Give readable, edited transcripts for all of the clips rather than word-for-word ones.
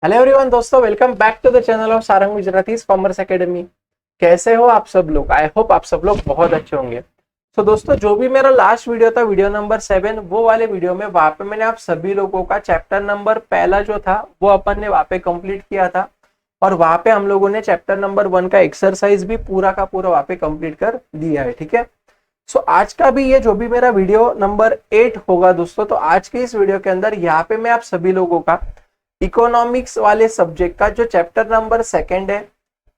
Hello everyone दोस्तों, welcome back to the channel of Sarang Gujarati commerce academy. कैसे हो आप सब लोग? आई होप आप सब लोग बहुत अच्छे होंगे। तो दोस्तों, जो भी मेरा लास्ट वीडियो था, वीडियो नंबर 7, वो वाले वीडियो में वहां पे मैंने आप सभी लोगों का चैप्टर नंबर पहला जो था वो अपन ने वहां पे कंप्लीट किया था। और वहां पे हम लोगों ने चैप्टर नंबर 1 का एक्सरसाइज भी पूरा का पूरा वहां पे कंप्लीट कर दिया है। ठीक है। सो आज का भी ये जो भी मेरा वीडियो नंबर 8 होगा दोस्तों, तो आज के इस वीडियो के अंदर यहाँ पे मैं आप सभी लोगों का इकोनॉमिक्स वाले सब्जेक्ट का जो चैप्टर नंबर 2 है,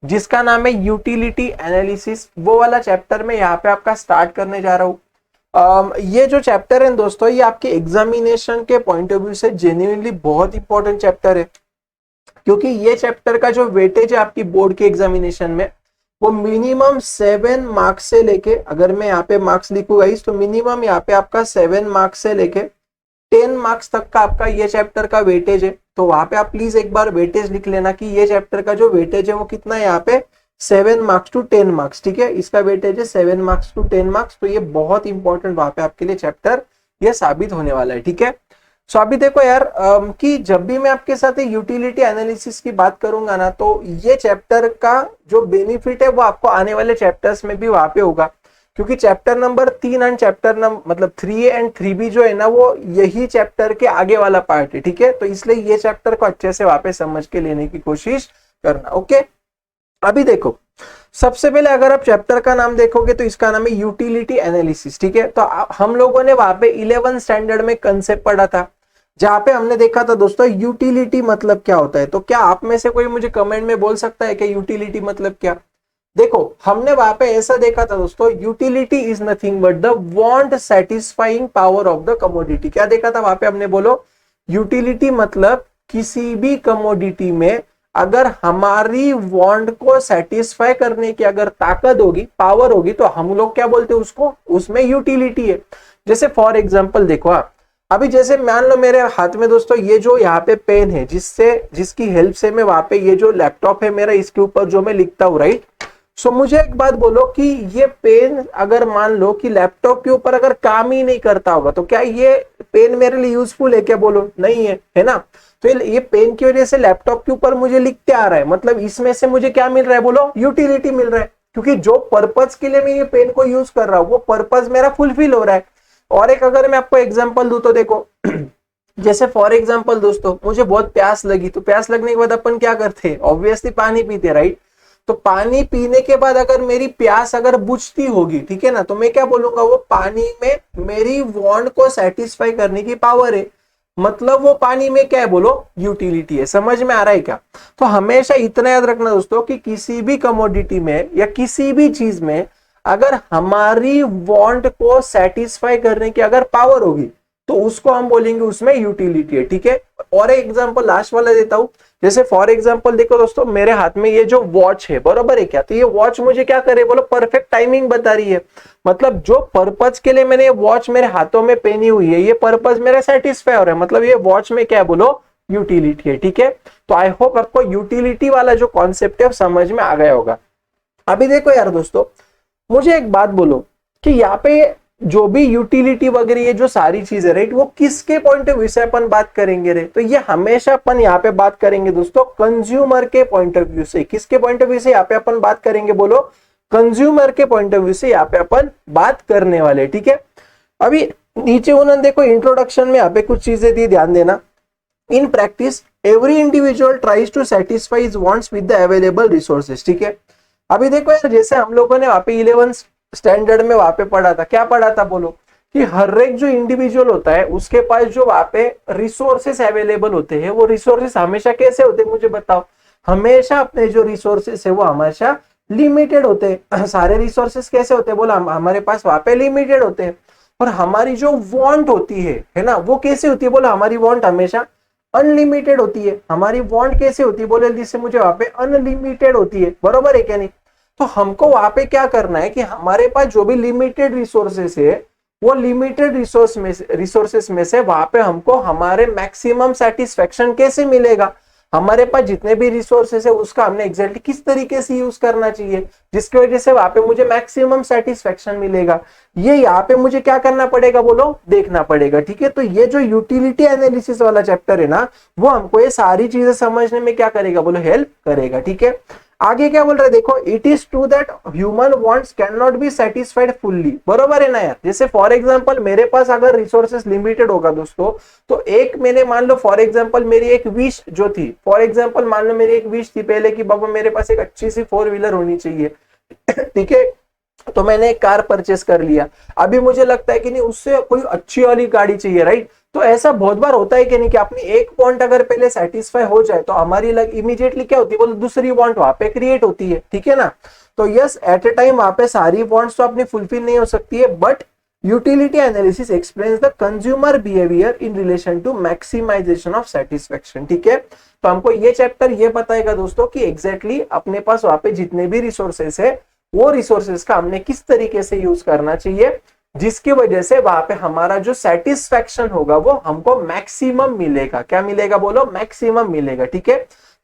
जिसका नाम है यूटिलिटी एनालिसिस, वो वाला चैप्टर में यहाँ पे आपका स्टार्ट करने जा रहा हूँ। ये जो चैप्टर है दोस्तों, ये आपके एग्जामिनेशन के पॉइंट ऑफ व्यू से जेन्युइनली बहुत इंपॉर्टेंट चैप्टर है, क्योंकि ये चैप्टर का जो वेटेज है आपकी बोर्ड के एग्जामिनेशन में, वो मिनिमम 7 मार्क्स से लेके, अगर मैं यहाँ पे मार्क्स लिखूंगा इस, तो मिनिमम यहाँ पे आपका 7 मार्क्स से लेके 10 मार्क्स तक का आपका ये चैप्टर का वेटेज है। तो वहां पे आप प्लीज एक बार वेटेज लिख लेना कि ये चैप्टर का जो वेटेज है वो कितना है, यहाँ पे 7 मार्क्स टू 10 मार्क्स। ठीक है, इसका वेटेज है 7 मार्क्स टू 10 मार्क्स। तो ये बहुत इंपॉर्टेंट वहां पे आपके लिए चैप्टर ये साबित होने वाला है। ठीक है। सो अभी देखो यार, कि जब भी मैं आपके साथ यूटिलिटी एनालिसिस की बात करूंगा ना, तो ये चैप्टर का जो बेनिफिट है वो आपको आने वाले चैप्टर्स में भी वहां पे होगा, क्योंकि chapter number 3 and chapter number मतलब 3A एंड 3B जो है ना, वो यही चैप्टर के आगे वाला पार्ट है। ठीक है, तो इसलिए ये चैप्टर को अच्छे से वापस समझ के लेने की कोशिश करना। ओके, अभी देखो, सबसे पहले अगर आप चैप्टर का नाम देखोगे तो इसका नाम है यूटिलिटी एनालिसिस। ठीक है, तो हम लोगों ने वहां पे 11 स्टैंडर्ड में कंसेप्ट पढ़ा था, जहां पे हमने देखा था दोस्तों यूटिलिटी मतलब क्या होता है। तो क्या आप में से कोई मुझे कमेंट में बोल सकता है कि यूटिलिटी मतलब क्या? देखो, हमने वहां पे ऐसा देखा था दोस्तों, utility is nothing but the want satisfying power of the commodity. क्या देखा था वहां पे हमने? बोलो, यूटिलिटी मतलब किसी भी कमोडिटी में अगर हमारी वांट को सेटिस्फाई करने की अगर ताकत होगी, पावर होगी, तो हम लोग क्या बोलते हैं उसको, उसमें यूटिलिटी है। जैसे फॉर एग्जाम्पल देखो आप, अभी जैसे मान लो मेरे हाथ में दोस्तों ये जो यहाँ पे पेन है, जिसकी हेल्प से मैं वहां पे ये जो लैपटॉप है मेरा, इसके ऊपर जो मैं लिखता हूँ, राइट। सो मुझे एक बात बोलो कि ये पेन अगर मान लो कि लैपटॉप के ऊपर अगर काम ही नहीं करता होगा, तो क्या ये पेन मेरे लिए यूजफुल है? क्या बोलो, नहीं है, है ना। तो ये पेन की वजह से लैपटॉप के ऊपर मुझे लिखते आ रहा है, मतलब इसमें से मुझे क्या मिल रहा है? बोलो, यूटिलिटी मिल रहा है, क्योंकि जो पर्पज के लिए मैं ये पेन को यूज कर रहा हूँ वो पर्पज मेरा फुलफिल हो रहा है। और एक अगर मैं आपको एग्जांपल दूं तो देखो, जैसे फॉर एग्जांपल दोस्तों, मुझे बहुत प्यास लगी, तो प्यास लगने के बाद अपन क्या करते? ऑब्वियसली पानी पीते, राइट। तो पानी पीने के बाद अगर मेरी प्यास अगर बुझती होगी, ठीक है ना, तो मैं क्या बोलूंगा? वो पानी में मेरी वांट को सेटिस्फाई करने की पावर है, मतलब वो पानी में क्या है? बोलो, यूटिलिटी है। समझ में आ रहा है क्या? तो हमेशा इतना याद रखना दोस्तों कि किसी भी कमोडिटी में या किसी भी चीज में अगर हमारी वांट को सेटिस्फाई करने की अगर पावर होगी, तो उसको हम बोलेंगे उसमें यूटिलिटी है। ठीक है, और एक एग्जांपल लास्ट वाला देता हूं। जैसे फॉर एग्जांपल देखो दोस्तों, मेरे हाथ में ये जो वॉच है, बरोबर है क्या? तो ये वॉच मुझे क्या करे? बोलो, परफेक्ट टाइमिंग बता रही है। मतलब जो पर्पज के लिए मैंने ये वॉच मेरे हाथों में पहनी हुई है, ये पर्पज मेरा सेटिस्फाई हो रहा है, मतलब ये वॉच में क्या है? बोलो, यूटिलिटी है। ठीक है, तो आई होप आपको यूटिलिटी वाला जो कॉन्सेप्ट है समझ में आ गया होगा। अभी देखो यार दोस्तों, मुझे एक बात बोलो कि यहाँ पे जो भी यूटिलिटी वगैरह ये जो सारी चीजें, राइट, वो किसके पॉइंट ऑफ व्यू से अपन बात करेंगे रे? तो ये हमेशा अपन यहाँ पे बात करेंगे दोस्तों कंज्यूमर के पॉइंट ऑफ व्यू से। किसके पॉइंट ऑफ व्यू से यहाँ पे अपन बात करेंगे? बोलो, कंज्यूमर के पॉइंट ऑफ व्यू से यहाँ पे अपन बात करने वाले। ठीक है, अभी नीचे उन्होंने देखो इंट्रोडक्शन में यहाँ पे कुछ चीजें दी, ध्यान देना। In practice every individual tries to satisfy his wants with the available resources. ठीक है, अभी देखो यार, जैसे हम लोगों ने वहां पे 11 स्टैंडर्ड में वहां पे पढ़ा था, क्या पढ़ा था? बोलो, कि हर एक जो इंडिविजुअल होता है उसके पास जो वहां पे रिसोर्सेस अवेलेबल होते हैं, वो रिसोर्सेस हमेशा कैसे होते हैं? मुझे बताओ। हमेशा अपने जो रिसोर्सेस है वो हमेशा लिमिटेड होते हैं। सारे रिसोर्सेस कैसे होते हैं? बोला, हमारे पास वहां पे लिमिटेड होते हैं। और हमारी जो वांट होती है ना, वो कैसे होती है? बोला, हमारी वांट हमेशा अनलिमिटेड होती है। हमारी वांट कैसे होती है? बोले, जल्दी से, मुझे वहां पे अनलिमिटेड होती है, बरोबर है क्या नहीं? तो हमको वहां पे क्या करना है कि हमारे पास जो भी लिमिटेड रिसोर्सेस है, वो लिमिटेड रिसोर्सेस में से वहां पे हमको हमारे मैक्सिमम सेटिस्फेक्शन कैसे मिलेगा? हमारे पास जितने भी रिसोर्सेस है उसका हमने एग्जैक्टली किस तरीके से यूज करना चाहिए जिसकी वजह से वहां पे मुझे मैक्सिमम सेटिस्फेक्शन मिलेगा, ये यहाँ पे मुझे क्या करना पड़ेगा बोलो, देखना पड़ेगा। ठीक है, तो ये जो यूटिलिटी एनालिसिस वाला चैप्टर है ना, वो हमको ये सारी चीजें समझने में क्या करेगा बोलो, हेल्प करेगा। ठीक है, आगे क्या बोल रहे हैं देखो, it is true that human wants can not be satisfied fully, बरोबर है ना यार। जैसे फॉर एग्जांपल मेरे पास अगर रिसोर्सेस लिमिटेड होगा दोस्तों, तो एक मैंने मान लो फॉर एग्जांपल मेरी एक विश जो थी, फॉर एग्जांपल मान लो मेरी एक विश थी पहले कि बाबा मेरे पास एक अच्छी सी 4 व्हीलर होनी चाहिए। ठीक है, तो मैंने एक कार परचेस कर लिया, अभी मुझे लगता है कि नहीं उससे कोई अच्छी वाली गाड़ी चाहिए, राइट। तो ऐसा बहुत बार होता है कि नहीं कि अपनी एक वांट अगर पहले सेटिस्फाई हो जाए तो हमारी लग इमीडिएटली क्या होती है बोलो, दूसरी वांट वहां पे क्रिएट होती है। ठीक है ना, तो यस एट ए टाइम वहां पे सारी वांट्स तो अपनी फुलफिल नहीं हो सकती है, but utility analysis explains the consumer behaviour in relation to maximisation of satisfaction. ठीक है, तो हमको ये चैप्टर ये बताएगा दोस्तों कि एग्जैक्टली अपने पास वहां पे जितने भी रिसोर्सेस है वो रिसोर्सेस का हमने किस तरीके से यूज करना चाहिए जिसकी वजह से वहां पे हमारा जो सेटिस्फेक्शन होगा वो हमको मैक्सिमम मिलेगा। क्या मिलेगा बोलो, मैक्सिमम मिलेगा। ठीक है,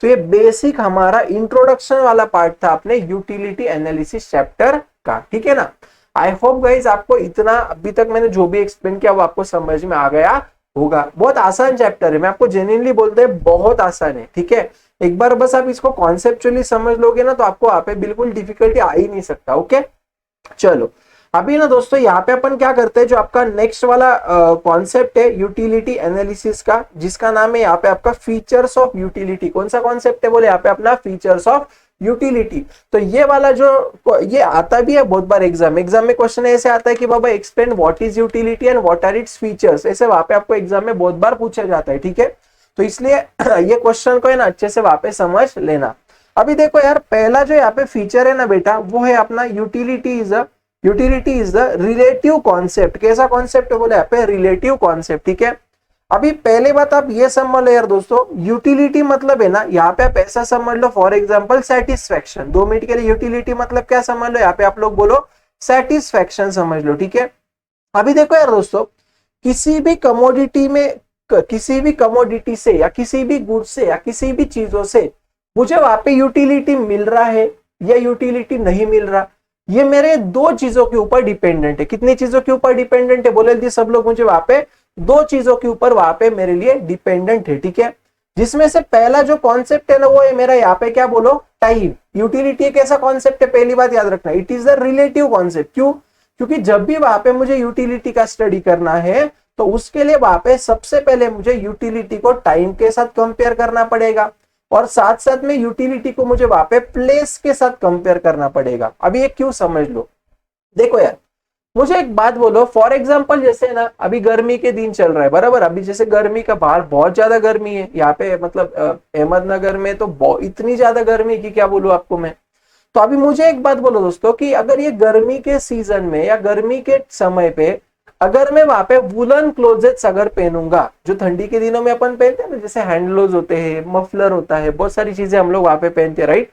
तो ये बेसिक हमारा इंट्रोडक्शन वाला पार्ट था अपने यूटिलिटी एनालिसिस चैप्टर का। ठीक है ना, आई होप गाइज आपको इतना अभी तक मैंने जो भी एक्सप्लेन किया वो आपको समझ में आ गया होगा। बहुत आसान चैप्टर है, मैं आपको जेन्युइनली बोलते हैं बहुत आसान है। ठीक है, एक बार बस आप इसको कॉन्सेप्चुअली समझ लोगे ना तो आपको वहां पे बिल्कुल डिफिकल्टी आ ही नहीं सकता। ओके, चलो अभी ना दोस्तों यहाँ पे अपन क्या करते हैं, जो आपका नेक्स्ट वाला कॉन्सेप्ट है यूटिलिटी एनालिसिस का, जिसका नाम है यहाँ पे आपका फीचर्स ऑफ यूटिलिटी। कौन सा कॉन्सेप्ट है बोले, यहाँ पे अपना फीचर्स ऑफ यूटिलिटी। तो ये वाला जो ये आता भी है बहुत बार एग्जाम में क्वेश्चन ऐसे आता है कि बाबा explain what is utility and what are its features, ऐसे वहां पे आपको एग्जाम में बहुत बार पूछा जाता है। ठीक है, तो इसलिए ये क्वेश्चन को है ना अच्छे से वहां पे समझ लेना। अभी देखो यार, पहला जो यहाँ पे फीचर है ना बेटा, वो है अपना utility is the relative concept. कैसा कॉन्सेप्ट है बोले, यहाँ पे रिलेटिव कॉन्सेप्ट। ठीक है, अभी पहले बात आप ये समझ लो यार दोस्तों, यूटिलिटी मतलब है ना, यहाँ पे आप ऐसा समझ लो फॉर एग्जांपल सेटिस्फेक्शन। 2 मिनट के लिए यूटिलिटी मतलब क्या समझ लो, यहाँ पे आप लोग बोलो सेटिस्फेक्शन समझ लो। ठीक है, अभी देखो यार दोस्तों, किसी भी कमोडिटी में, किसी भी कमोडिटी से या किसी भी गुड्स से या किसी भी चीजों से मुझे वहां पे यूटिलिटी मिल रहा है या यूटिलिटी नहीं मिल रहा, ये मेरे 2 चीजों के ऊपर डिपेंडेंट है। कितनी चीजों के ऊपर डिपेंडेंट है बोले जल्दी सब लोग, मुझे वहां पे 2 चीजों के ऊपर वहां पे मेरे लिए डिपेंडेंट है। ठीक है, जिसमें से पहला जो कॉन्सेप्ट है ना वो है मेरा यहाँ पे क्या बोलो, टाइम। यूटिलिटी एक ऐसा कॉन्सेप्ट है, पहली बात याद रखना, it is the relative concept. क्यों, क्योंकि जब भी वहां पे मुझे यूटिलिटी का स्टडी करना है तो उसके लिए वहां पे सबसे पहले मुझे यूटिलिटी को टाइम के साथ कंपेयर करना पड़ेगा, और साथ साथ में यूटिलिटी को मुझे वहां पे प्लेस के साथ कंपेयर करना पड़ेगा। अभी ये क्यों समझ लो, देखो यार मुझे एक बात बोलो, फॉर एग्जांपल जैसे ना अभी गर्मी के दिन चल रहा है बराबर, अभी जैसे गर्मी का बाहर बहुत ज्यादा गर्मी है यहाँ पे, मतलब अहमदनगर में तो इतनी ज्यादा गर्मी की क्या बोलूं आपको मैं। तो अभी मुझे एक बात बोलो दोस्तों कि अगर ये गर्मी के सीजन में या गर्मी के समय पे अगर मैं वहां पे वुलन क्लोजेट्स अगर पहनूंगा, जो ठंडी के दिनों में अपन पहनते हैं ना, जैसे हैंडग्लोव्स होते हैं, मफलर होता है, बहुत सारी चीजें हम लोग वहां पे पहनते हैं, राइट।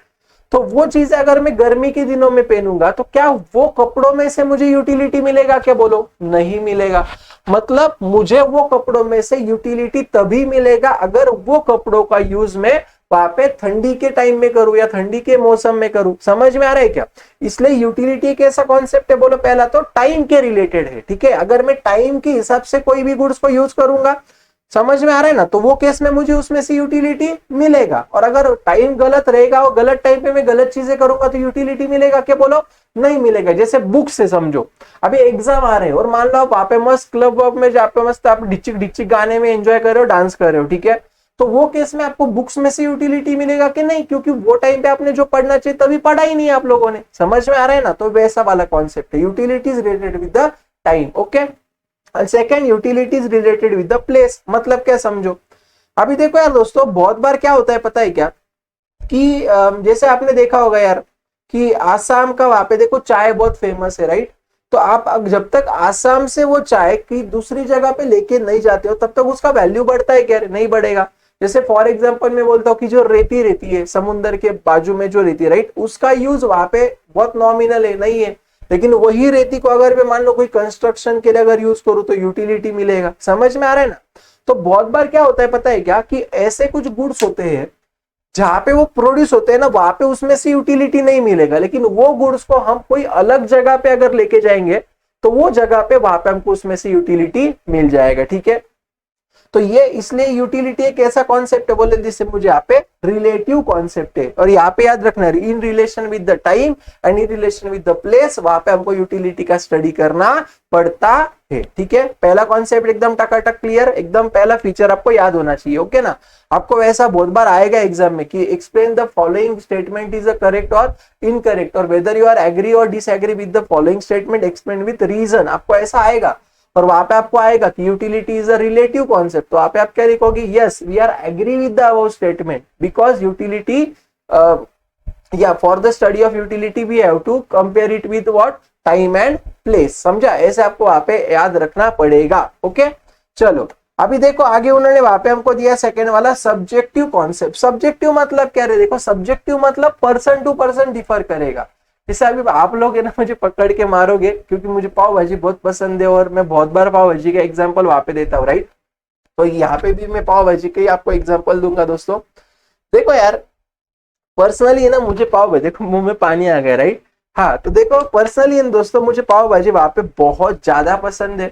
तो वो चीजें अगर मैं गर्मी के दिनों में पहनूंगा तो क्या वो कपड़ों में से मुझे यूटिलिटी मिलेगा क्या बोलो, नहीं मिलेगा। मतलब मुझे वो कपड़ों में से यूटिलिटी तभी मिलेगा अगर वो कपड़ों का यूज मैं वहां पे ठंडी के टाइम में करूं या ठंडी के मौसम में करूं। समझ में आ रहा है क्या, इसलिए यूटिलिटी एक ऐसा कॉन्सेप्ट है बोलो, पहला तो टाइम के रिलेटेड है। ठीक है, अगर मैं टाइम के हिसाब से कोई भी गुड्स को यूज करूंगा, समझ में आ रहा है ना, तो वो केस में मुझे उसमें से यूटिलिटी मिलेगा। और अगर टाइम गलत रहेगा और गलत टाइम पे मैं गलत चीजें करूंगा तो यूटिलिटी मिलेगा क्या बोलो, नहीं मिलेगा। जैसे बुक से समझो, अभी एग्जाम आ रहे हैं और मान लो आप वहां पे मस्त क्लब वर्क में जहाँ पे मस्त आप डिचिक डिचिक गाने में एंजॉय कर रहे हो, डांस कर रहे हो, ठीक है, तो वो केस में आपको बुक्स में से यूटिलिटी मिलेगा कि नहीं, क्योंकि वो टाइम पे आपने जो पढ़ना चाहिए तभी पढ़ा ही नहीं है आप लोगों ने। समझ में आ रहा है ना, तो वैसा वाला कॉन्सेप्ट है, utility is related with the time. Okay, second utility is related with the place. मतलब क्या समझो, अभी देखो यार दोस्तों, बहुत बार क्या होता है पता है क्या, कि जैसे आपने देखा होगा यार कि आसाम का वहां पे देखो चाय बहुत फेमस है, राइट। तो आप जब तक आसाम से वो चाय की दूसरी जगह पे लेके नहीं जाते हो तब तक उसका वैल्यू बढ़ता है क्या, नहीं बढ़ेगा। जैसे फॉर एग्जांपल मैं बोलता हूँ कि जो रेती रहती है समुद्र के बाजू में जो रेती, राइट, उसका यूज वहां पे बहुत नॉमिनल है, नहीं है। लेकिन वही रेती को अगर मैं मान लो कोई कंस्ट्रक्शन के लिए अगर यूज करूँ तो यूटिलिटी मिलेगा। समझ में आ रहा है ना। तो बहुत बार क्या होता है पता है क्या, कि ऐसे कुछ गुड्स होते हैं जहां पे वो प्रोड्यूस होते हैं ना वहां पे उसमें से यूटिलिटी नहीं मिलेगा, लेकिन वो गुड्स को हम कोई अलग जगह पे अगर लेके जाएंगे तो वो जगह पे वहां पे हमको उसमें से यूटिलिटी मिल जाएगा। ठीक है, तो ये इसलिए यूटिलिटी एक ऐसा कॉन्सेप्ट है बोले जिससे मुझे यहाँ पे रिलेटिव कॉन्सेप्ट है, और यहाँ पे याद रखना in relation with the time and in relation with the place, वहां पे हमको यूटिलिटी का स्टडी करना पड़ता है। ठीक है, पहला कॉन्सेप्ट एकदम टकाटक क्लियर, एकदम पहला फीचर आपको याद होना चाहिए। ओके ना, आपको वैसा बहुत बार आएगा एग्जाम में कि explain the following statement is a correct or incorrect, और whether you are agree or disagree with the following statement explain with reason, आपको ऐसा आएगा। और वहां पे आपको आएगा कि utility is a relative concept, तो वहां पे आप क्या लिखोगे, yes we are agree with the above statement because utility या for the study of utility we have to compare it with what, time and place. समझा, ऐसे आपको वहां पे याद रखना पड़ेगा। ओके, चलो अभी देखो आगे उन्होंने वहां पे हमको दिया सेकंड वाला सब्जेक्टिव कॉन्सेप्ट। सब्जेक्टिव मतलब क्या है, देखो सब्जेक्टिव मतलब पर्सन टू पर्सन डिफर करेगा। जैसे अभी आप लोग है ना मुझे पकड़ के मारोगे क्योंकि मुझे पाव भाजी बहुत पसंद है और मैं बहुत बार पाव भाजी का एग्जांपल वहां पे देता हूँ, राइट। तो यहाँ पे भी मैं पाव भाजी का ही आपको एग्जांपल दूंगा दोस्तों। देखो यार पर्सनली है ना मुझे पाव भाजी, देखो मुंह में पानी आ गया, राइट। हाँ तो देखो पर्सनली दोस्तों मुझे पाव भाजी वहां पे बहुत ज्यादा पसंद है।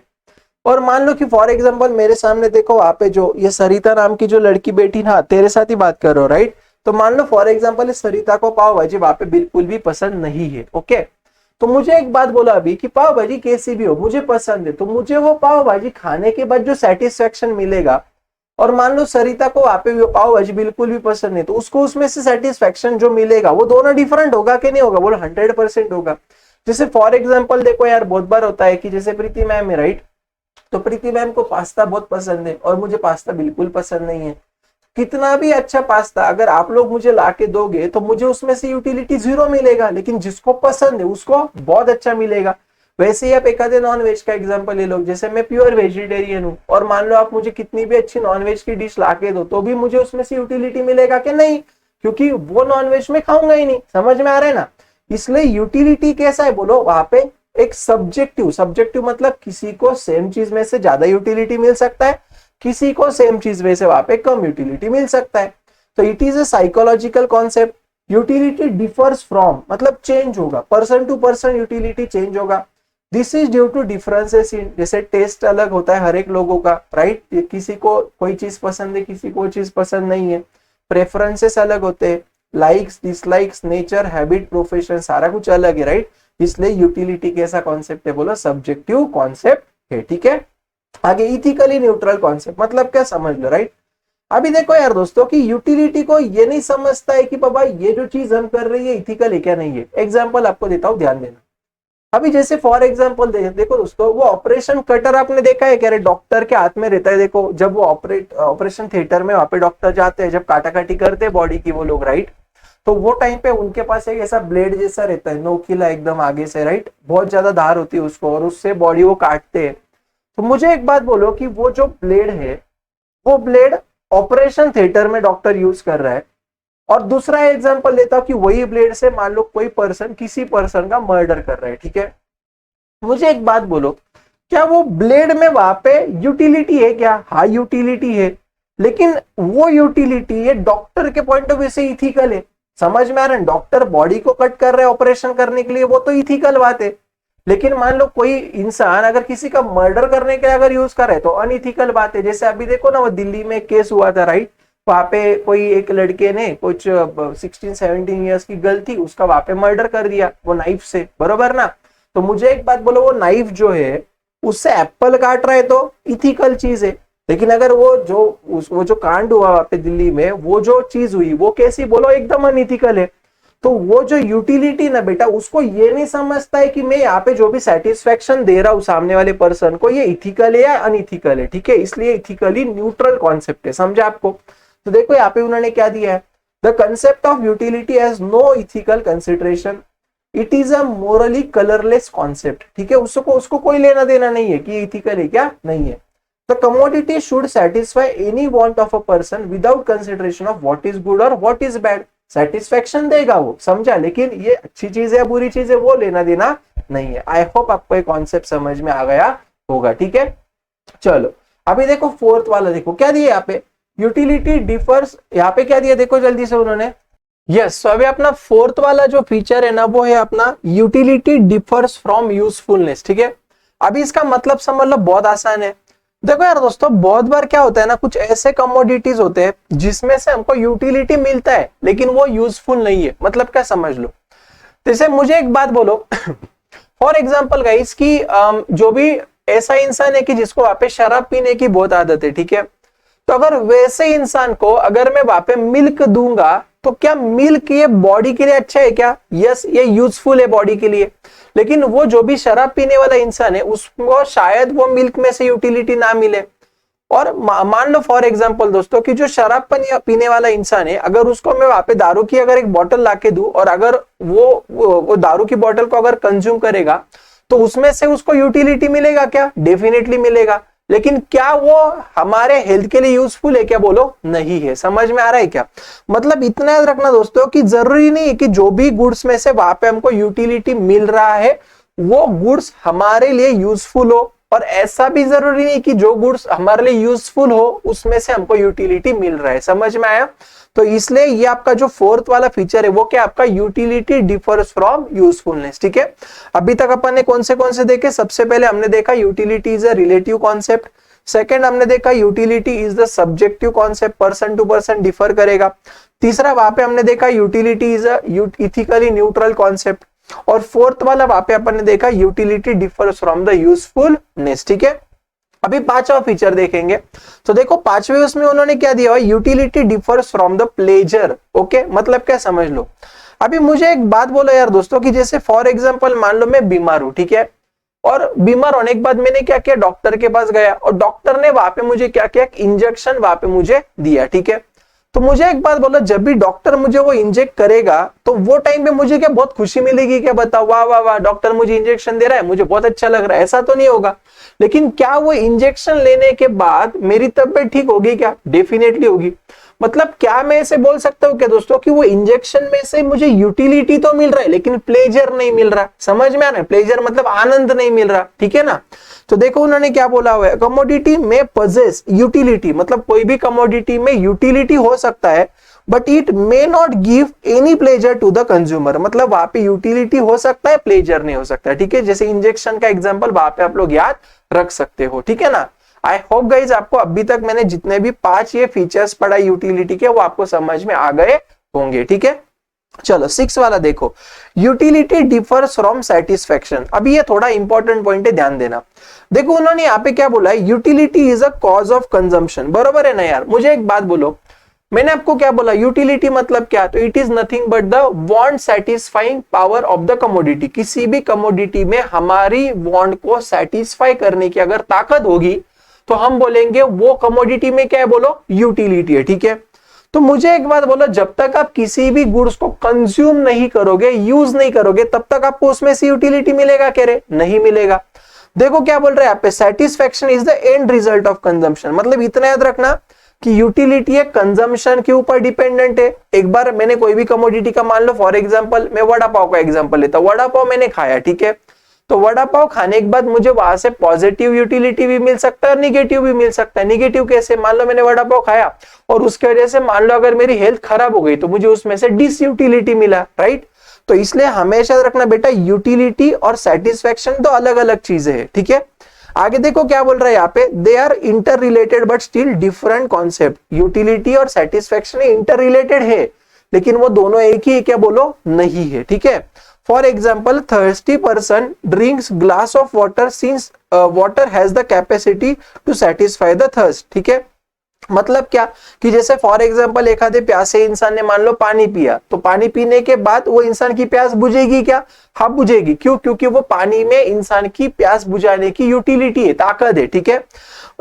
और मान लो कि फॉर एग्जांपल मेरे सामने देखो वहां पे जो ये सरिता नाम की जो लड़की बैठी ना, तेरे साथ ही बात कर रहा हूँ, राइट। तो मान लो फॉर एग्जांपल इस सरिता को पाव भाजी वहां पे बिल्कुल भी पसंद नहीं है। ओके, तो मुझे एक बात बोला अभी कि पाव भाजी कैसी भी हो मुझे पसंद है, तो मुझे वो पाव भाजी खाने के बाद जो सेटिस्फेक्शन मिलेगा, और मान लो सरिता को वहां पे पाव भाजी बिल्कुल भी पसंद नहीं, तो उसको उसमें से सेटिस्फेक्शन जो मिलेगा वो दोनों डिफरेंट होगा कि नहीं होगा, बोलो 100% होगा। जैसे फॉर एग्जाम्पल देखो यार बहुत बार होता है कि जैसे प्रीति मैम है, राइट। तो प्रीति मैम को पास्ता बहुत पसंद है और मुझे पास्ता बिल्कुल पसंद नहीं है। कितना भी अच्छा पास्ता अगर आप लोग मुझे लाके दोगे तो मुझे उसमें से यूटिलिटी 0 मिलेगा, लेकिन जिसको पसंद है उसको बहुत अच्छा मिलेगा। वैसे ही आप एक आधे नॉन वेज का एग्जांपल ले लो, जैसे मैं प्योर वेजिटेरियन हूँ और मान लो आप मुझे कितनी भी अच्छी नॉन वेज की डिश लाके दो तो भी मुझे उसमें से यूटिलिटी मिलेगा कि नहीं, क्योंकि वो नॉन वेज में खाऊंगा ही नहीं। समझ में आ रहा है ना। इसलिए यूटिलिटी कैसा है बोलो, वहां पे एक सब्जेक्टिव, सब्जेक्टिव मतलब किसी को सेम चीज में से ज्यादा यूटिलिटी मिल सकता है, किसी को सेम चीज में से वहां पे कम यूटिलिटी मिल सकता है। तो it is a psychological concept. Utility differs from मतलब चेंज होगा, person to person utility change होगा। This is due to differences in, जैसे टेस्ट अलग होता है हर एक लोगों का, राइट। किसी को कोई चीज पसंद है, किसी को चीज पसंद नहीं है। प्रेफरेंसेस अलग होते हैं, likes dislikes, nature, habit, profession, सारा कुछ अलग है, राइट। इसलिए यूटिलिटी कैसा कॉन्सेप्ट है बोलो, सब्जेक्टिव कॉन्सेप्ट है। ठीक है, आगे इथिकली न्यूट्रल कॉन्सेप्ट मतलब क्या समझ लो, राइट। अभी देखो यार दोस्तों कि यूटिलिटी को ये नहीं समझता है कि बाबा ये जो चीज हम कर रही है इथिकल है क्या नहीं है। एग्जांपल आपको देता हूं, ध्यान देना। अभी जैसे फॉर एग्जांपल देखो दोस्तों, वो ऑपरेशन कटर आपने देखा है क्या, डॉक्टर के हाथ में रहता है। देखो जब वो ऑपरेशन थिएटर में वहां पे डॉक्टर जाते हैं, जब काटाकाटी करते हैं बॉडी की वो लोग, राइट। तो वो टाइम पे उनके पास एक ऐसा ब्लेड जैसा रहता है, नोकीला एकदम आगे से, राइट। बहुत ज्यादा धार होती है उसको और उससे बॉडी वो काटते हैं। तो मुझे एक बात बोलो कि वो जो ब्लेड है वो ब्लेड ऑपरेशन थिएटर में डॉक्टर यूज कर रहा है, और दूसरा एग्जांपल लेता हूं कि वही ब्लेड से मान लो कोई पर्सन किसी पर्सन का मर्डर कर रहा है। ठीक है, मुझे एक बात बोलो, क्या वो ब्लेड में वहां पे यूटिलिटी है क्या? हाँ यूटिलिटी है, लेकिन वो यूटिलिटी है डॉक्टर के पॉइंट ऑफ व्यू से इथिकल है। समझ में आ रहा है, डॉक्टर बॉडी को कट कर रहे हैं ऑपरेशन करने के लिए, वो तो इथिकल बात है। लेकिन मान लो कोई इंसान अगर किसी का मर्डर करने के लिए अगर यूज कर रहा है तो अनइथिकल बात है। जैसे अभी देखो ना वो दिल्ली में केस हुआ था, राइट। वहां पे कोई एक लड़के ने कुछ 16-17 ईयर्स की गर्ल थी, उसका वहां पे मर्डर कर दिया वो नाइफ से, बरोबर ना। तो मुझे एक बात बोलो, वो नाइफ जो है उससे एप्पल काट रहा है तो इथिकल चीज है, लेकिन अगर वो जो कांड हुआ वहां पे दिल्ली में, वो जो चीज हुई वो कैसी बोलो, एकदम अनइथिकल है। तो वो जो यूटिलिटी ना बेटा, उसको ये नहीं समझता है कि मैं यहाँ पे जो भी सेटिस्फेक्शन दे रहा हूँ सामने वाले पर्सन को, ये इथिकल है या अनइथिकल है। ठीक है, इसलिए इथिकली न्यूट्रल कॉन्सेप्ट है, समझा आपको। तो देखो यहाँ पे उन्होंने क्या दिया है, the concept of utility has no ethical consideration, it is a morally colourless concept. ठीक है, उसको कोई लेना देना नहीं है कि इथिकल है क्या नहीं है। The commodity should satisfy any want of a person without consideration of what is good और व्हाट इज बैड। सेटिस्फेक्शन देगा वो, समझा, लेकिन ये अच्छी चीज है बुरी चीज है वो लेना देना नहीं है। आई होप आपको ये कॉन्सेप्ट समझ में आ गया होगा। ठीक है, चलो अभी देखो फोर्थ वाला, देखो क्या दिया यहाँ पे, यूटिलिटी डिफर्स, यहाँ पे क्या दिया देखो जल्दी से उन्होंने, यस। तो अभी अपना फोर्थ वाला जो फीचर है ना वो है अपना यूटिलिटी डिफर्स फ्रॉम यूजफुलनेस, ठीक है। अभी इसका मतलब समझ लो, बहुत आसान है। देखो यार दोस्तों, बहुत बार क्या होता है ना, कुछ ऐसे कमोडिटीज होते हैं जिसमें से हमको यूटिलिटी मिलता है लेकिन वो यूजफुल नहीं है। मतलब क्या, समझ लो। जैसे मुझे एक बात बोलो फॉर एग्जाम्पल गाइस कि जो भी ऐसा इंसान है कि जिसको वहां पे शराब पीने की बहुत आदत है, ठीक है, तो अगर वैसे इंसान को अगर मैं वहां पे मिल्क दूंगा तो क्या मिल्क ये बॉडी के लिए अच्छा है क्या? यस, ये यूजफुल है बॉडी के लिए। लेकिन वो जो भी शराब पीने वाला इंसान है उसको शायद वो मिल्क में से यूटिलिटी ना मिले। और मान लो फॉर एग्जांपल दोस्तों कि जो शराब पीने वाला इंसान है, अगर उसको मैं वहां पे दारू की अगर एक बोतल लाके दूं और अगर वो दारू की बोतल को अगर कंज्यूम करेगा तो उसमें से उसको यूटिलिटी मिलेगा क्या? डेफिनेटली मिलेगा। लेकिन क्या वो हमारे हेल्थ के लिए यूजफुल है क्या? बोलो नहीं है। समझ में आ रहा है क्या? मतलब इतना याद रखना दोस्तों कि जरूरी नहीं है कि जो भी गुड्स में से वहां पे हमको यूटिलिटी मिल रहा है वो गुड्स हमारे लिए यूजफुल हो, और ऐसा भी जरूरी नहीं कि जो गुड्स हमारे लिए यूजफुल हो उसमें से हमको यूटिलिटी मिल रहा है। समझ में आया? तो इसलिए ये आपका जो फोर्थ वाला फीचर है वो क्या आपका यूटिलिटी डिफर्स फ्रॉम यूजफुलनेस, ठीक है। अभी तक अपन ने कौन से देखे? सबसे पहले हमने देखा utility is a relative concept. Second हमने देखा utility is the subjective concept, person to person differ करेगा। तीसरा वहां पे हमने देखा utility is a ethically neutral concept. और फोर्थ वाला वहां पे अपन ने देखा utility differs from the usefulness, ठीक है। अभी पांचवा फीचर देखेंगे। तो देखो पांचवे उसमें उन्होंने क्या दिया हुआ, utility differs from the pleasure. Okay, मतलब क्या, समझ लो। अभी मुझे एक बात बोलो यार दोस्तों कि जैसे फॉर एग्जांपल मान लो मैं बीमार हूं, ठीक है, और बीमार होने के बाद मैंने क्या किया, डॉक्टर के पास गया और डॉक्टर ने वहां पे मुझे क्या किया, इंजेक्शन वहां पे मुझे दिया, ठीक है। तो मुझे एक बात बोलो, जब भी डॉक्टर मुझे वो इंजेक्ट करेगा तो वो टाइम पे मुझे क्या बहुत खुशी मिलेगी क्या? बताओ, वाह वाह वाह, डॉक्टर मुझे इंजेक्शन दे रहा है, मुझे बहुत अच्छा लग रहा है, ऐसा तो नहीं होगा। लेकिन क्या वो इंजेक्शन लेने के बाद मेरी तबीयत ठीक होगी क्या? डेफिनेटली होगी। मतलब क्या मैं ऐसे बोल सकता हूँ क्या दोस्तों कि वो इंजेक्शन में से मुझे यूटिलिटी तो मिल रहा है लेकिन प्लेजर नहीं मिल रहा? समझ में आ रहा है? प्लेजर मतलब आनंद नहीं मिल रहा, ठीक है ना। तो देखो उन्होंने क्या बोला हुआ है, कमोडिटी में पजेस यूटिलिटी, मतलब कोई भी कमोडिटी में यूटिलिटी हो सकता है but it may not give any pleasure to the consumer. मतलब वहां पे यूटिलिटी हो सकता है, प्लेजर नहीं हो सकता है, ठीक है। जैसे इंजेक्शन का एग्जांपल वहां पे आप लोग याद रख सकते हो, ठीक है ना। आई होप गाइज आपको अभी तक मैंने जितने भी 5 ये फीचर्स पढ़ा यूटिलिटी के वो आपको समझ में आ गए होंगे, ठीक है। चलो 6 वाला देखो, यूटिलिटी डिफर्स फ्रॉम सेटिस्फेक्शन। अभी ये थोड़ा इंपॉर्टेंट पॉइंट है, ध्यान देना। देखो उन्होंने यहाँ पे क्या बोला है, utility is a cause of consumption. बरोबर है ना यार? मुझे एक बात बोलो, मैंने आपको क्या बोला, यूटिलिटी मतलब क्या? तो it is nothing but the want satisfying power of the commodity. किसी भी कमोडिटी में हमारी वांट को सेटिस्फाई करने की अगर ताकत होगी तो हम बोलेंगे वो कमोडिटी में क्या है, बोलो यूटिलिटी है, ठीक है। तो मुझे एक बात बोलो, जब तक आप किसी भी गुड्स को कंज्यूम नहीं करोगे, यूज नहीं करोगे, तब तक आपको उसमें से यूटिलिटी मिलेगा क्या रे? नहीं मिलेगा। देखो क्या बोल रहे हैं यहाँ पे, satisfaction is the end result of consumption. मतलब इतना याद रखना कि यूटिलिटी है कंजम्पशन के ऊपर डिपेंडेंट है। एक बार मैंने कोई भी कमोडिटी का मान लो फॉर एग्जांपल मैं वड़ा पाव का एग्जांपल लेता हूं, वड़ा पाव मैंने खाया, ठीक है। तो वड़ा पाव खाने के बाद मुझे वहां से पॉजिटिव यूटिलिटी भी मिल सकता है और निगेटिव भी मिल सकता है। निगेटिव कैसे? मान लो मैंने वड़ा पाव खाया और उसकी वजह से मान लो अगर मेरी हेल्थ खराब हो गई तो मुझे उसमें से डिसयूटिलिटी मिला, राइट। तो इसलिए हमेशा रखना बेटा, यूटिलिटी और सेटिस्फेक्शन तो अलग अलग चीजें हैं, ठीक है। आगे देखो क्या बोल रहा है यहाँ पे, they are interrelated but still different concept. Utility और सेटिस्फेक्शन इंटर रिलेटेड है लेकिन वो दोनों एक ही है क्या? बोलो नहीं है, ठीक है। For example, thirsty person drinks glass of water since water has the capacity to satisfy the thirst, ठीक है। मतलब क्या कि जैसे फॉर एग्जांपल एक आधे प्यासे इंसान ने मान लो पानी पिया, तो पानी पीने के बाद वो इंसान की प्यास बुझेगी क्या? हाँ बुझेगी। क्यों? क्योंकि वो पानी में इंसान की प्यास बुझाने की यूटिलिटी है, ताकत है, ठीक है।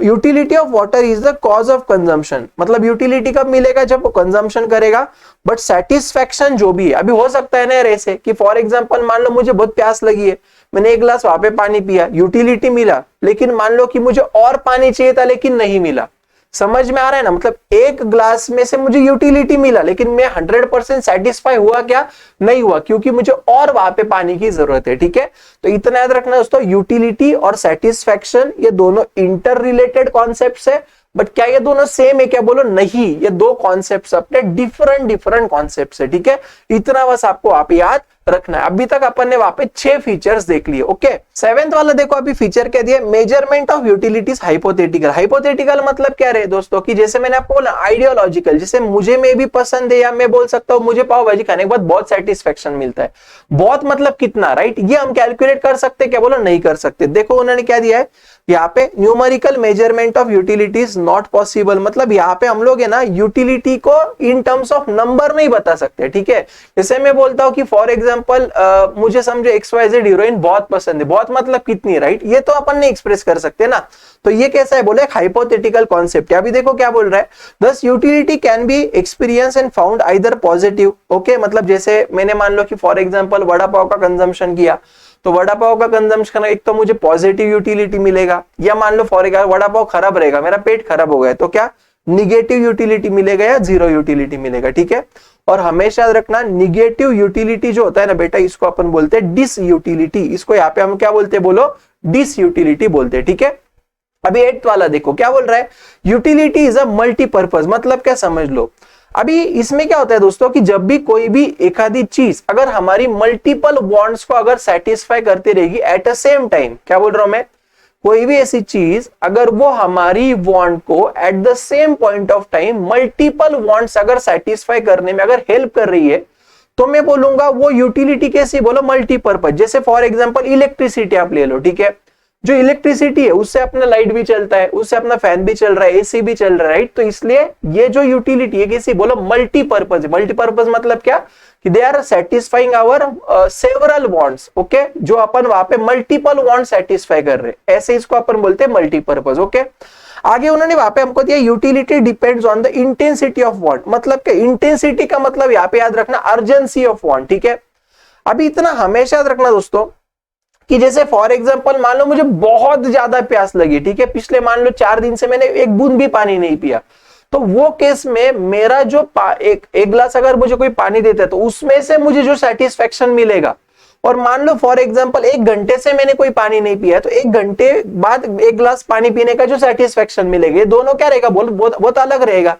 Utility of water is the cause of consumption. मतलब यूटिलिटी कब मिलेगा? जब वो कंजम्पशन करेगा। बट सेटिस्फेक्शन जो भी है, अभी हो सकता है ना ऐसे कि फॉर एग्जांपल मान लो मुझे बहुत प्यास लगी है, मैंने एक गिलास वहां पे पानी पिया, यूटिलिटी मिला, लेकिन मान लो कि मुझे और पानी चाहिए था लेकिन नहीं मिला। समझ में आ रहा है ना? मतलब एक ग्लास में से मुझे यूटिलिटी मिला लेकिन मैं 100% सेटिस्फाई हुआ क्या? नहीं हुआ, क्योंकि मुझे और वहां पे पानी की जरूरत है, ठीक है। तो इतना याद रखना दोस्तों, यूटिलिटी और सेटिस्फेक्शन ये दोनों इंटर रिलेटेड कॉन्सेप्ट्स है बट क्या ये दोनों सेम है क्या? बोलो नहीं, ये दो कॉन्सेप्ट्स अपने डिफरेंट कॉन्सेप्ट्स है, ठीक है। इतना बस आपको आप याद रखना है। अभी तक अपन ने वहां पे 6 फीचर्स देख लिए, ओके। 7th वाला देखो अभी फीचर क्या दिया, measurement of utilities hypothetical. Hypothetical मतलब क्या रहे दोस्तों कि जैसे मैंने आपको बोला आइडियोलॉजिकल, जैसे मुझे में भी पसंद है, या मैं बोल सकता हूं मुझे पाव भाजी खाने के बाद बहुत सेटिस्फेक्शन मिलता है। बहुत मतलब कितना, राइट? ये हम कैलकुलेट कर सकते क्या? बोलो नहीं कर सकते। देखो उन्होंने क्या दिया है यहाँ पे, numerical measurement of utilities not possible. मतलब यहाँ पे हम लोग है ना यूटिलिटी को इन टर्म्स ऑफ नंबर नहीं बता सकते, ठीक है। जैसे मैं बोलता हूँ कि फॉर एग्जांपल मुझे समझो XYZ हीरोइन बहुत पसंद है, बहुत मतलब कितनी, राइट? ये तो अपन नहीं एक्सप्रेस कर सकते ना। तो ये कैसा है? बोले हाइपोथेटिकल कॉन्सेप्ट है। अभी देखो क्या बोल रहा है, दस utility can be experience and found either positive, okay. मतलब जैसे मैंने मान लो कि फॉर एग्जांपल वड़ा पाव का कंजम्पशन किया, तो वड़ा पाव का कंजम्पशन करना एक तो मुझे पॉजिटिव यूटिलिटी मिलेगा, या मान लो फॉर एग्जांपल वड़ा पाव खराब रहेगा, मेरा पेट खराब हो गया, तो क्या निगेटिव यूटिलिटी मिलेगा या जीरो यूटिलिटी मिलेगा, ठीक है। और हमेशा याद रखना निगेटिव यूटिलिटी जो होता है ना बेटा, इसको अपन बोलते हैं डिस यूटिलिटी। इसको यहाँ पे हम क्या बोलते हैं? बोलो डिस यूटिलिटी बोलते हैं, ठीक है। अभी 8th वाला देखो क्या बोल रहा है, यूटिलिटी इज अ मल्टीपर्पज। मतलब क्या समझ लो, अभी इसमें क्या होता है दोस्तों कि जब भी कोई भी एक आधी चीज अगर हमारी मल्टीपल वांट्स को अगर सेटिस्फाई करती रहेगी एट अ सेम टाइम, क्या बोल रहा हूं मैं, कोई भी ऐसी चीज अगर वो हमारी वांट को at the same point of time multiple wants अगर सेटिस्फाई करने में अगर हेल्प कर रही है, तो मैं बोलूंगा वो यूटिलिटी कैसी? बोलो मल्टीपर्पज। जैसे फॉर एग्जांपल इलेक्ट्रिसिटी आप ले लो, ठीक है। जो इलेक्ट्रिसिटी है उससे अपना लाइट भी चलता है, उससे अपना फैन भी चल रहा है, एसी भी चल रहा है, राइट? तो इसलिए ये जो यूटिलिटी है कैसी? बोलो मल्टीपर्पज। मल्टीपर्पज मतलब क्या कि they are satisfying our several wants, okay. जो अपन वहां पे मल्टीपल वांट सेटिस्फाई कर रहे हैं, ऐसे इसको अपन बोलते हैं मल्टीपर्पज, ओके। आगे उन्होंने वहां पे हमको दिया utility depends on the intensity of want. मतलब क्या इंटेंसिटी का मतलब यहाँ पे याद रखना अर्जेंसी ऑफ वांट, ठीक है। अभी इतना हमेशा याद रखना दोस्तों कि जैसे फॉर एग्जांपल मान लो मुझे बहुत ज्यादा प्यास लगी, ठीक है, पिछले मान लो 4 दिन से मैंने एक बूंद भी पानी नहीं पिया, तो वो केस में मेरा जो एक गिलास अगर मुझे कोई पानी देता है तो उसमें से मुझे जो सेटिस्फेक्शन मिलेगा, और मान लो फॉर एग्जांपल 1 घंटे से मैंने कोई पानी नहीं पिया है, तो 1 घंटे बाद 1 गिलास पानी पीने का जो सेटिस्फेक्शन मिलेगा, ये दोनों क्या रहेगा? बहुत अलग रहेगा।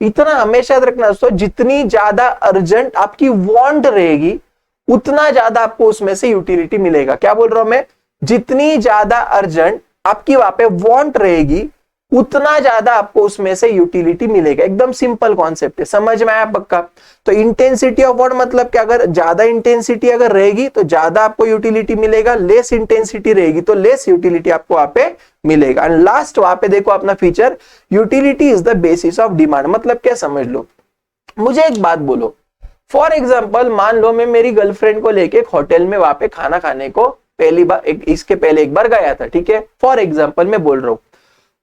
इतना हमेशा याद रखना दोस्तों, जितनी ज्यादा अर्जेंट आपकी वांट रहेगी उतना ज्यादा आपको उसमें से यूटिलिटी मिलेगा। क्या बोल रहा हूं मैं? जितनी ज्यादा अर्जेंट आपकी वहां पे वांट रहेगी उतना ज्यादा आपको उसमें से यूटिलिटी मिलेगा। एकदम सिंपल कॉन्सेप्ट है, समझ में आया पक्का? तो इंटेंसिटी ऑफ वांट मतलब कि अगर ज्यादा इंटेंसिटी अगर रहेगी तो ज्यादा आपको यूटिलिटी मिलेगा, लेस इंटेंसिटी रहेगी तो लेस यूटिलिटी आपको वहां पे मिलेगा। एंड लास्ट वहां पे देखो अपना feature, utility is the basis of demand. मतलब क्या समझ लो, मुझे एक बात बोलो, फॉर एग्जाम्पल मान लो मैं मेरी गर्लफ्रेंड को लेके एक होटल में वहां पे खाना खाने को पहली बार इसके पहले एक बार गया था, ठीक है, फॉर एग्जाम्पल मैं बोल रहा हूं।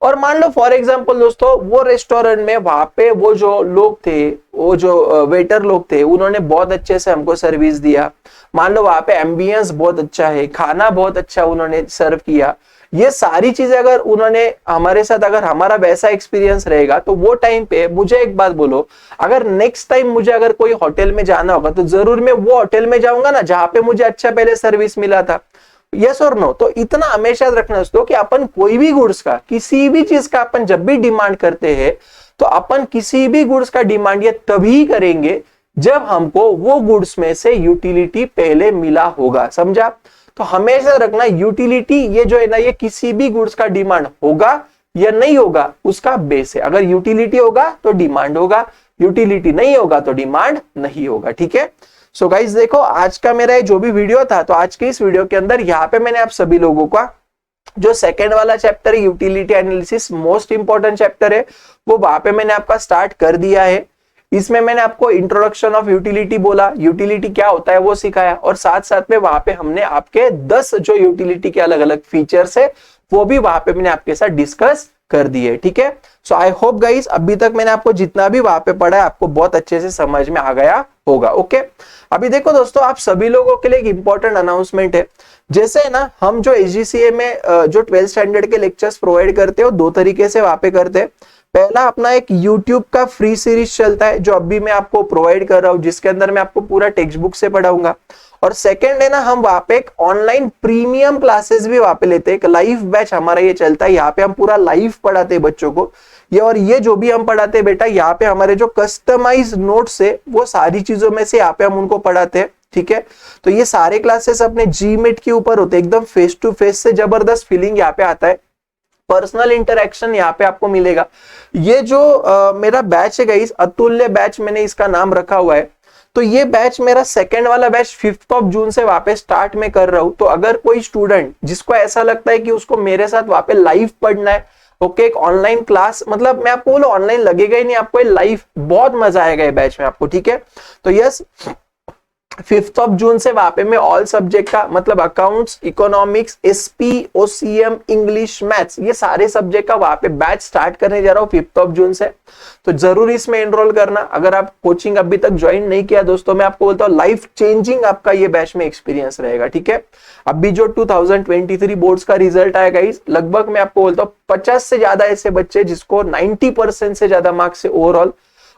और मान लो फॉर एग्जाम्पल दोस्तों वो रेस्टोरेंट में वहां पे वो जो लोग थे, वो जो वेटर लोग थे, उन्होंने बहुत अच्छे से हमको सर्विस दिया। मान लो वहां पे एम्बियंस बहुत अच्छा है, खाना बहुत अच्छा उन्होंने सर्व किया। ये सारी चीजें अगर उन्होंने हमारे साथ अगर हमारा वैसा एक्सपीरियंस रहेगा तो वो टाइम पे मुझे एक बात बोलो, अगर नेक्स्ट टाइम मुझे अगर कोई होटल में जाना होगा तो जरूर मैं वो होटल में जाऊंगा ना जहां पे मुझे अच्छा पहले सर्विस मिला था। यस और नो? तो इतना हमेशा रखना दोस्तों कि अपन कोई भी गुड्स का, किसी भी चीज का अपन जब भी डिमांड करते हैं तो अपन किसी भी गुड्स का डिमांड ये तभी करेंगे जब हमको वो गुड्स में से यूटिलिटी पहले मिला होगा। समझा? तो हमेशा रखना यूटिलिटी ये जो है ना, ये किसी भी गुड्स का डिमांड होगा या नहीं होगा उसका बेस है। अगर यूटिलिटी होगा तो डिमांड होगा, यूटिलिटी नहीं होगा तो डिमांड नहीं होगा, ठीक है। सो गाइस देखो आज का मेरा जो भी वीडियो था, तो आज के इस वीडियो के अंदर यहाँ पे मैंने आप सभी लोगों का जो सेकंड वाला चैप्टर है utility analysis, most important chapter है, वो वहां पे मैंने आपका स्टार्ट कर दिया है। इसमें मैंने आपको इंट्रोडक्शन ऑफ यूटिलिटी बोला, यूटिलिटी क्या होता है वो सिखाया, और साथ साथ में वहां पे हमने आपके 10 जो यूटिलिटी के अलग अलग फीचर्स है वो भी वहां पे मैंने आपके साथ डिस्कस कर दिए, ठीक है। सो आई होप गाइस अभी तक मैंने आपको जितना भी वहां पे पढ़ा है आपको बहुत अच्छे से समझ में आ गया होगा, ओके। अभी देखो दोस्तों, आप सभी लोगों के लिए एक इंपॉर्टेंट अनाउंसमेंट है। जैसे है ना, हम जो HGCA में जो 12th स्टैंडर्ड के लेक्चर्स प्रोवाइड करते हो 2 तरीके से वहां पे करते हैं। पहला अपना एक YouTube का फ्री सीरीज चलता है जो अभी मैं आपको प्रोवाइड कर रहा हूं, जिसके अंदर मैं आपको पूरा टेक्स्ट बुक से पढ़ाऊंगा। और सेकंड है ना, हम वहां पे एक ऑनलाइन प्रीमियम क्लासेस भी वहां पे लेते हैं, एक लाइव बैच हमारा ये चलता है, यहाँ पे हम पूरा लाइव पढ़ाते हैं बच्चों को ये। और ये जो भी हम पढ़ाते हैं बेटा, यहाँ पे हमारे जो कस्टमाइज नोट्स है वो सारी चीजों में से यहाँ पे हम उनको पढ़ाते हैं, ठीक है। तो ये सारे क्लासेस अपने जीमेट के ऊपर होते हैं, एकदम फेस टू फेस से जबरदस्त फीलिंग यहाँ पे आता है, पर्सनल इंटरेक्शन यहाँ पे आपको मिलेगा। ये जो मेरा बैच है गाइस, अतुल्य बैच मैंने इसका नाम रखा हुआ है। तो ये बैच मेरा सेकंड वाला बैच 5 जून से वहां पे स्टार्ट में कर रहा हूं। तो अगर कोई स्टूडेंट जिसको ऐसा लगता है कि उसको मेरे साथ वहां पे लाइव पढ़ना है, ओके, एक ऑनलाइन क्लास, मतलब मैं आपको बोलूं ऑनलाइन लगेगा ही नहीं, आपको लाइव बहुत मजा आएगा ये बैच में आपको, ठीक है। तो यस, 5 जून से वहां पे मैं ऑल सब्जेक्ट का, मतलब accounts, economics, SP, OCM, English, maths, ये सारे सब्जेक्ट का वहां पे बैच स्टार्ट करने जा रहा हूँ 5 जून से। तो जरूर इसमें एनरोल करना। अगर आप कोचिंग अभी तक ज्वाइन नहीं किया दोस्तों, मैं आपको बोलता हूँ लाइफ चेंजिंग आपका ये बैच में एक्सपीरियंस रहेगा, ठीक है। अभी जो 2023 बोर्ड्स का रिजल्ट आएगा, इस लगभग मैं आपको बोलता हूँ 50 से ज्यादा ऐसे बच्चे जिसको 90% से ज्यादा मार्क्स है ओवरऑल।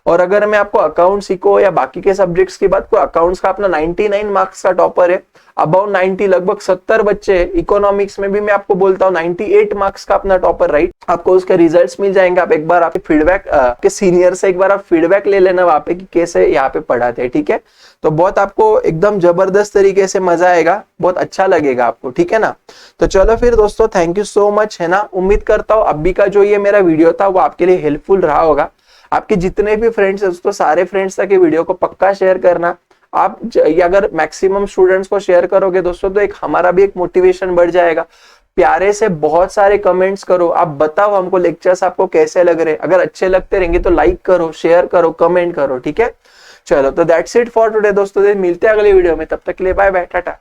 और अगर मैं आपको अकाउंट्स, इको या बाकी के सब्जेक्ट्स की बात करूं, अकाउंट्स का अपना 99 मार्क्स का टॉपर है, अबाउट 90, लगभग 70 बच्चे। इकोनॉमिक्स में भी मैं आपको बोलता हूं 98 मार्क्स का अपना टॉपर, राइट। आपको उसके रिजल्ट्स मिल जाएंगे। आप एक बार आपके फीडबैक के सीनियर से एक बार आप फीडबैक ले लेना वहां पे कि कैसे यहाँ पे पढ़ाते हैं, ठीक है। तो बहुत आपको एकदम जबरदस्त तरीके से मजा आएगा, बहुत अच्छा लगेगा आपको, ठीक है ना। तो चलो फिर दोस्तों, थैंक यू सो मच, है ना। उम्मीद करता हूँ अभी का जो ये मेरा वीडियो था वो आपके लिए हेल्पफुल रहा होगा। आपके जितने भी फ्रेंड्स हैं दोस्तों, सारे फ्रेंड्स तक ये वीडियो को पक्का शेयर करना। आप अगर मैक्सिमम स्टूडेंट्स को शेयर करोगे दोस्तों, तो एक हमारा भी एक मोटिवेशन बढ़ जाएगा। प्यारे से बहुत सारे कमेंट्स करो, आप बताओ हमको लेक्चर्स आपको कैसे लग रहे। अगर अच्छे लगते रहेंगे तो लाइक करो, शेयर करो, कमेंट करो, ठीक है। चलो, तो दैट्स इट फॉर टुडे दोस्तों, मिलते हैं अगले वीडियो में, तब तक के लिए बाय बाय, टाटा।